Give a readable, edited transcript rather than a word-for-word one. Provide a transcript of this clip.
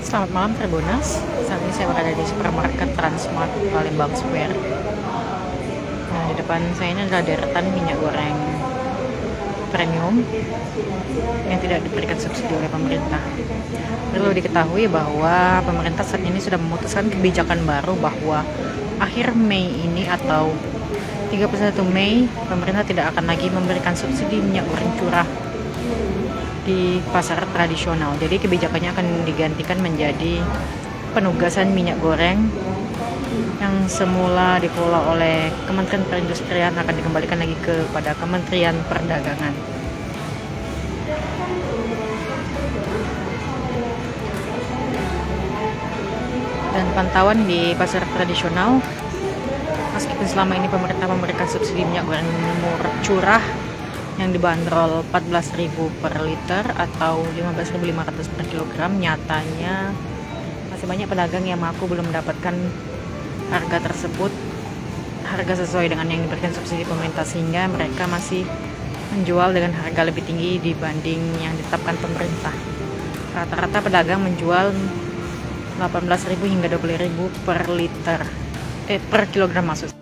Selamat malam Tribuners. Saat ini saya berada di supermarket Transmart Palembang Square. Nah, di depan saya ini adalah deretan minyak goreng premium yang tidak diberikan subsidi oleh pemerintah. Perlu diketahui bahwa pemerintah saat ini sudah memutuskan kebijakan baru bahwa akhir Mei ini atau 31 Mei pemerintah tidak akan lagi memberikan subsidi minyak goreng curah di pasar tradisional. Jadi kebijakannya akan digantikan menjadi penugasan minyak goreng yang semula dikelola oleh Kementerian Perindustrian akan dikembalikan lagi kepada Kementerian Perdagangan. Dan pantauan di pasar tradisional, meskipun selama ini pemerintah memberikan subsidi minyak goreng curah yang dibanderol 14.000 per liter atau 15.500 per kilogram, nyatanya masih banyak pedagang yang mengaku belum mendapatkan harga tersebut, harga sesuai dengan yang diberikan subsidi pemerintah, sehingga mereka masih menjual dengan harga lebih tinggi dibanding yang ditetapkan pemerintah. Rata-rata pedagang menjual 18.000 hingga 20.000 per liter, per kilogram maksud.